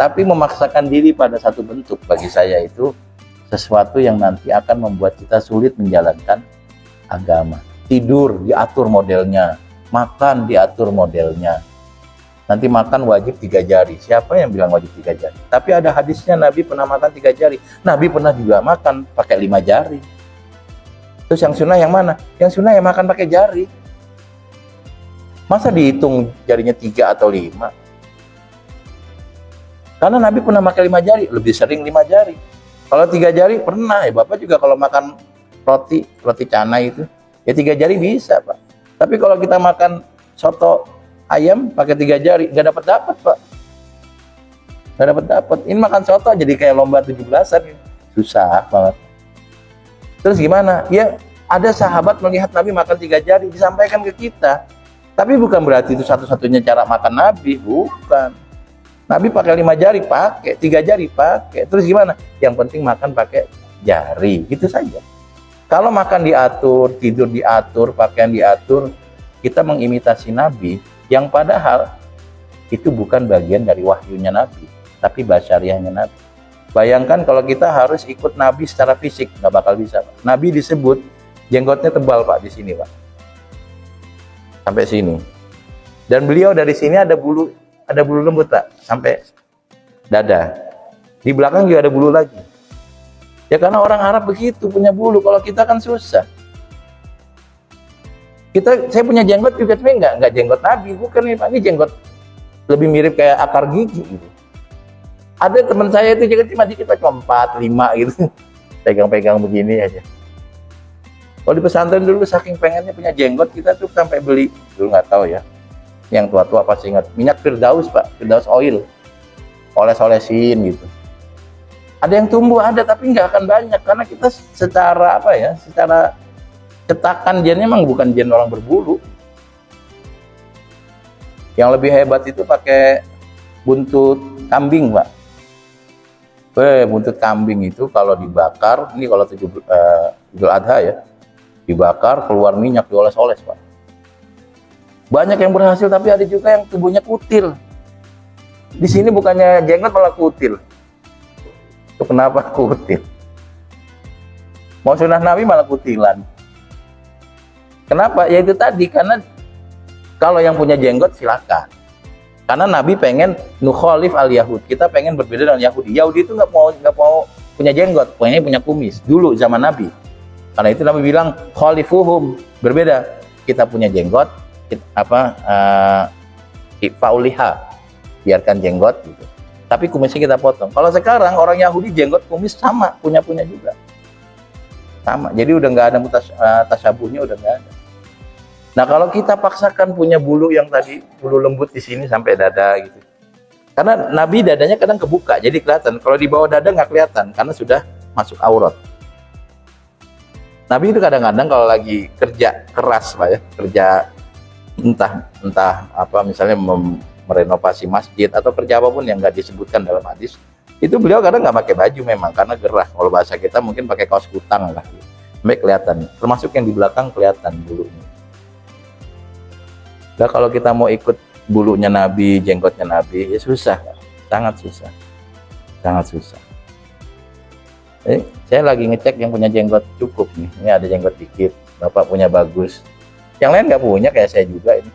Tapi memaksakan diri pada satu bentuk bagi saya itu sesuatu yang nanti akan membuat kita sulit menjalankan agama. Tidur diatur modelnya, makan diatur modelnya. Nanti makan wajib 3 jari. Siapa yang bilang wajib 3 jari? Tapi ada hadisnya Nabi pernah makan 3 jari. Nabi pernah juga makan pakai 5 jari. Terus yang sunnah yang mana? Yang sunnah yang makan pakai jari. Masa dihitung jarinya 3 atau 5? Karena Nabi pernah makan 5 jari, lebih sering 5 jari. Kalau 3 jari pernah, ya Bapak juga kalau makan roti canai itu, ya 3 jari bisa Pak. Tapi kalau kita makan soto ayam pakai 3 jari, nggak dapat Pak. Nggak dapat. Ini makan soto jadi kayak lomba 17-an, susah banget. Terus gimana? Ya ada sahabat melihat Nabi makan 3 jari, disampaikan ke kita. Tapi bukan berarti itu satu-satunya cara makan Nabi, bukan. Nabi pakai 5 jari, pakai 3 jari, pakai. Terus gimana? Yang penting makan pakai jari, gitu saja. Kalau makan diatur, tidur diatur, pakaian diatur, kita mengimitasi Nabi, yang padahal itu bukan bagian dari wahyunya Nabi, tapi basyariahnya Nabi. Bayangkan kalau kita harus ikut Nabi secara fisik, nggak bakal bisa Pak. Nabi disebut jenggotnya tebal Pak, di sini Pak. Sampai sini. Dan beliau dari sini ada bulu lembut Pak, sampai dada. Di belakang juga ada bulu lagi. Ya karena orang Arab begitu, punya bulu. Kalau kita kan susah. Saya punya jenggot juga sebenarnya nggak jenggot Nabi, bukan nih Pak. Ini jenggot lebih mirip kayak akar gigi gitu. Ada teman saya itu jenggot cuma dikit, cuma 4, 5 gitu. Pegang-pegang begini aja. Kalau di pesantren dulu saking pengennya punya jenggot, kita tuh sampai beli, dulu nggak tahu ya. Yang tua-tua pasti ingat, minyak Firdaus Pak, Firdaus oil, oles-olesin gitu. Ada yang tumbuh, ada, tapi nggak akan banyak karena kita secara secara cetakan gennya memang bukan gen orang berbulu. Yang lebih hebat itu pakai buntut kambing Pak. Buntut kambing itu kalau dibakar, ini kalau Idul Adha ya, dibakar keluar minyak, dioles-oles Pak. Banyak yang berhasil, tapi ada juga yang tubuhnya kutil. Di sini bukannya jenggot malah kutil. Itu kenapa kutil? Mau sunnah Nabi malah kutilan. Kenapa? Ya itu tadi, karena kalau yang punya jenggot silakan. Karena Nabi pengen nukholif al-Yahud. Kita pengen berbeda dengan Yahudi. Yahudi itu nggak mau punya jenggot, pengennya punya kumis. Dulu zaman Nabi. Karena itu Nabi bilang khalifuhum, berbeda. Kita punya jenggot, fauliha, biarkan jenggot gitu. Tapi kumisnya kita potong. Kalau sekarang orang Yahudi jenggot kumis sama, punya juga sama. Jadi udah nggak ada tasyabuhnya, udah nggak ada. Nah kalau kita paksakan punya bulu yang tadi, bulu lembut di sini sampai dada gitu. Karena Nabi dadanya kadang kebuka, jadi kelihatan. Kalau di bawah dada nggak kelihatan, karena sudah masuk aurat. Nabi itu kadang-kadang kalau lagi kerja keras Pak ya, kerja entah apa, misalnya merenovasi masjid atau kerja apapun yang nggak disebutkan dalam hadis, itu beliau kadang nggak pakai baju memang karena gerah. Kalau bahasa kita mungkin pakai kaos kutang lah, sampai kelihatan. Termasuk yang di belakang kelihatan bulunya. Nah kalau kita mau ikut bulunya Nabi, jenggotnya Nabi, ya susah, sangat susah. Saya lagi ngecek yang punya jenggot cukup nih. Ini ada jenggot dikit, Bapak punya bagus. Yang lain nggak punya, kayak saya juga ini.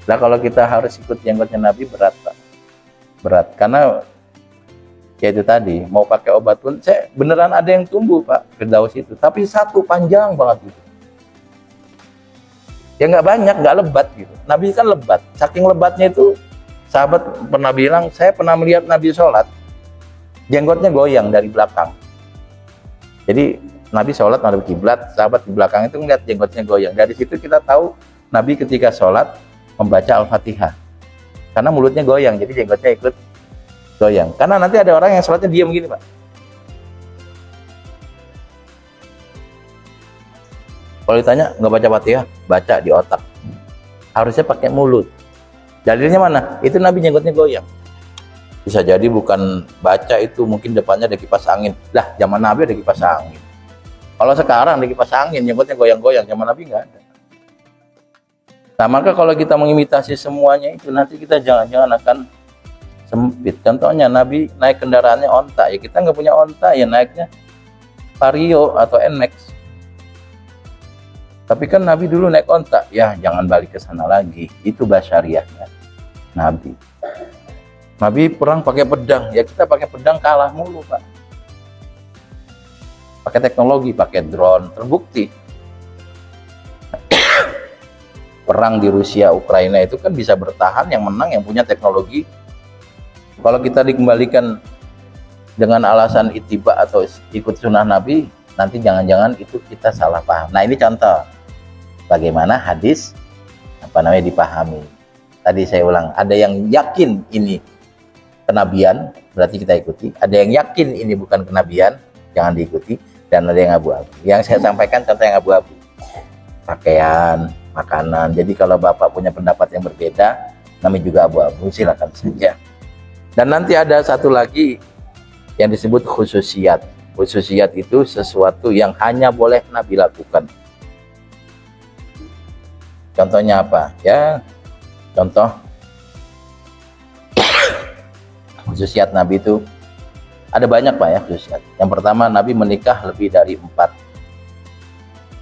Nah kalau kita harus ikut jenggotnya Nabi, berat Pak. Berat, karena ya itu tadi, mau pakai obat pun, saya beneran ada yang tumbuh Pak, Firdaus itu. Tapi satu panjang banget gitu. Ya nggak banyak, nggak lebat gitu. Nabi kan lebat, saking lebatnya itu, sahabat pernah bilang, saya pernah melihat Nabi sholat, jenggotnya goyang dari belakang. Jadi Nabi sholat menghadap kiblat, sahabat di belakang itu ngeliat jenggotnya goyang. Dari situ kita tahu Nabi ketika sholat membaca Al-Fatihah. Karena mulutnya goyang, jadi jenggotnya ikut goyang. Karena nanti ada orang yang sholatnya diam gini Pak. Kalau ditanya nggak baca Fatihah, baca di otak. Harusnya pakai mulut. Dalilnya mana? Itu Nabi jenggotnya goyang. Bisa jadi bukan baca itu, mungkin depannya ada kipas angin. Lah, zaman Nabi ada kipas angin. Kalau sekarang ada kipas angin, jenggotnya goyang-goyang, zaman Nabi nggak ada. Nah, maka kalau kita mengimitasi semuanya itu, nanti kita jangan-jangan akan sempit. Contohnya Nabi naik kendaraannya onta, ya kita nggak punya onta, ya naiknya Vario atau Nmax. Tapi kan Nabi dulu naik onta, ya jangan balik ke sana lagi. Itu basyariahnya Nabi. Nabi perang pakai pedang, ya kita pakai pedang kalah mulu Pak. Pakai teknologi, pakai drone, terbukti. Perang di Rusia Ukraina itu kan bisa bertahan, yang menang yang punya teknologi. Kalau kita dikembalikan dengan alasan ittiba atau ikut sunnah Nabi, nanti jangan-jangan itu kita salah paham. Nah ini contoh bagaimana hadis dipahami. Tadi saya ulang, ada yang yakin ini kenabian, berarti kita ikuti. Ada yang yakin ini bukan kenabian, jangan diikuti. Dan ada yang abu-abu. Yang saya sampaikan contoh yang abu-abu, pakaian, makanan. Jadi kalau Bapak punya pendapat yang berbeda, namanya juga abu-abu, silakan saja. Dan nanti ada satu lagi yang disebut khususiyat. Khususiyat itu sesuatu yang hanya boleh Nabi lakukan. Contohnya apa? Ya, contoh khususiyat Nabi itu ada banyak Pak ya khususiyat. Yang pertama, Nabi menikah lebih dari 4.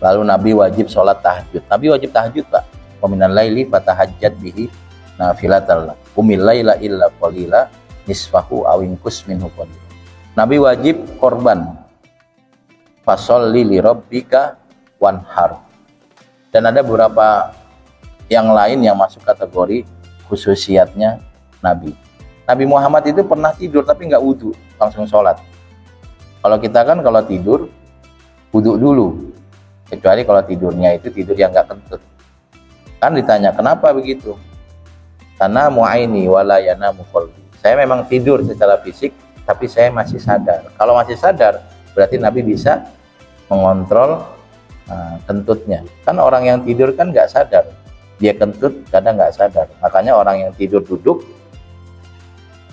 Lalu Nabi wajib sholat tahajud. Nabi wajib tahajud Pak. Wa minal laili fatahajjat bihi nafilatan lak. Qumil laila illa qalila nisfahu aw inqus minhu qalila. Nabi wajib korban. Fasholli li rabbika wanhar. Dan ada beberapa yang lain yang masuk kategori khususiyatnya Nabi. Nabi Muhammad itu pernah tidur tapi nggak wudhu, langsung sholat. Kalau kita kan kalau tidur wudhu dulu, kecuali kalau tidurnya itu tidur yang nggak kentut. Kan ditanya kenapa begitu? Karena mu'aini wala yanamu qalbi. Saya memang tidur secara fisik, tapi saya masih sadar. Kalau masih sadar, berarti Nabi bisa mengontrol kentutnya. Kan orang yang tidur kan nggak sadar, dia kentut kadang nggak sadar. Makanya orang yang tidur duduk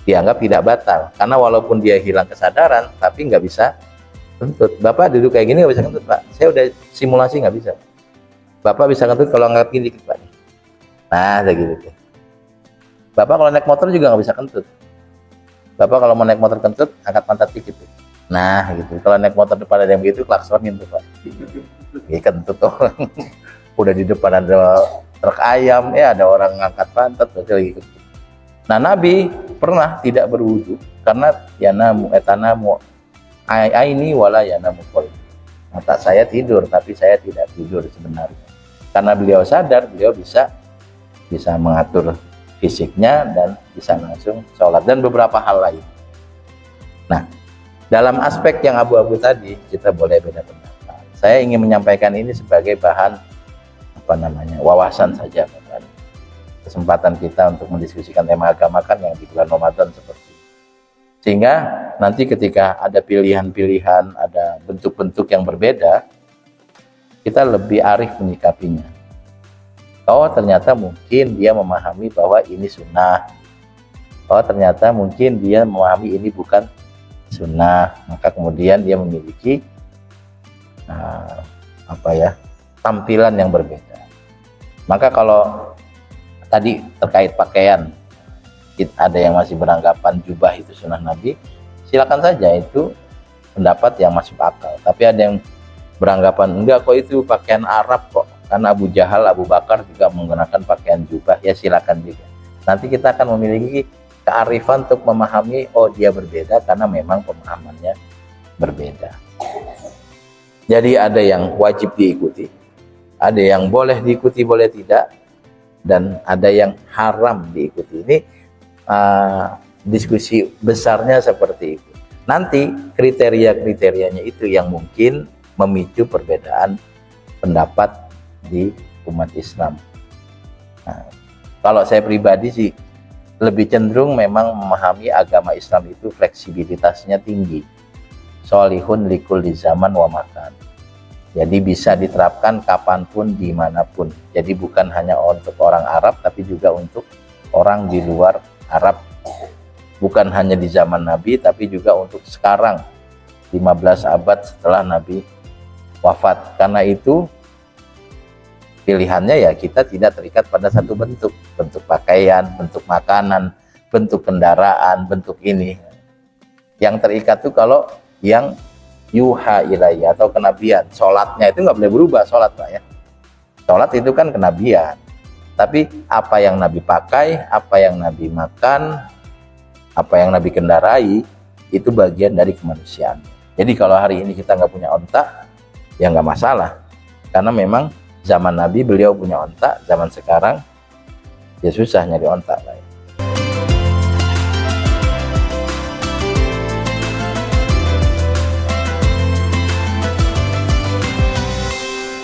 dianggap tidak batal, karena walaupun dia hilang kesadaran tapi nggak bisa kentut. Bapak duduk kayak gini nggak bisa kentut Pak, saya udah simulasi nggak bisa. Bapak bisa kentut kalau angkat gini dikit Pak. Nah kayak gitu. Bapak kalau naik motor juga nggak bisa kentut. Bapak kalau mau naik motor kentut, angkat pantat dikit tuh. Nah gitu. Kalau naik motor depan ada yang begitu, klaksonin tuh Pak. Ini kentut orang. Udah di depan ada truk ayam, ya ada orang ngangkat pantat, berarti lagi kentut. Nah Nabi pernah tidak berwudu karena yanamu aini wala yanamu qalbi. Mata saya tidur tapi saya tidak tidur sebenarnya. Karena beliau sadar, beliau bisa mengatur fisiknya dan bisa langsung sholat dan beberapa hal lain. Nah, dalam aspek yang abu-abu tadi kita boleh beda pendapat. Saya ingin menyampaikan ini sebagai bahan wawasan saja, Bapak. Kesempatan kita untuk mendiskusikan tema agama kan yang di bulan Ramadan seperti itu. Sehingga nanti ketika ada pilihan-pilihan, ada bentuk-bentuk yang berbeda, kita lebih arif menyikapinya. Oh ternyata mungkin dia memahami bahwa ini sunnah. Oh ternyata mungkin dia memahami ini bukan sunnah. Maka kemudian dia memiliki tampilan yang berbeda. Maka kalau tadi terkait pakaian, ada yang masih beranggapan jubah itu sunnah Nabi, silakan saja, itu pendapat yang masuk akal. Tapi ada yang beranggapan enggak kok, itu pakaian Arab kok, karena Abu Jahal, Abu Bakar juga menggunakan pakaian jubah, ya silakan juga. Nanti kita akan memiliki kearifan untuk memahami, oh dia berbeda karena memang pemahamannya berbeda. Jadi ada yang wajib diikuti, ada yang boleh diikuti, boleh tidak, dan ada yang haram diikuti. Ini diskusi besarnya seperti itu. Nanti kriteria-kriterianya itu yang mungkin memicu perbedaan pendapat di umat Islam. Nah, kalau saya pribadi sih lebih cenderung memang memahami agama Islam itu fleksibilitasnya tinggi. Sholihun likulli zaman wa makan. Jadi bisa diterapkan kapanpun, dimanapun. Jadi bukan hanya untuk orang Arab, tapi juga untuk orang di luar Arab. Bukan hanya di zaman Nabi, tapi juga untuk sekarang, 15 abad setelah Nabi wafat. Karena itu pilihannya ya kita tidak terikat pada satu bentuk pakaian, bentuk makanan, bentuk kendaraan, bentuk ini. Yang terikat tuh kalau yang yuha ilayya atau kenabian. Sholatnya itu nggak boleh berubah, sholat Pak ya. Sholat itu kan kenabian. Tapi apa yang Nabi pakai, apa yang Nabi makan, apa yang Nabi kendarai, itu bagian dari kemanusiaan. Jadi kalau hari ini kita nggak punya onta, ya nggak masalah. Karena memang zaman Nabi beliau punya onta, zaman sekarang ya susah nyari onta Pak ya.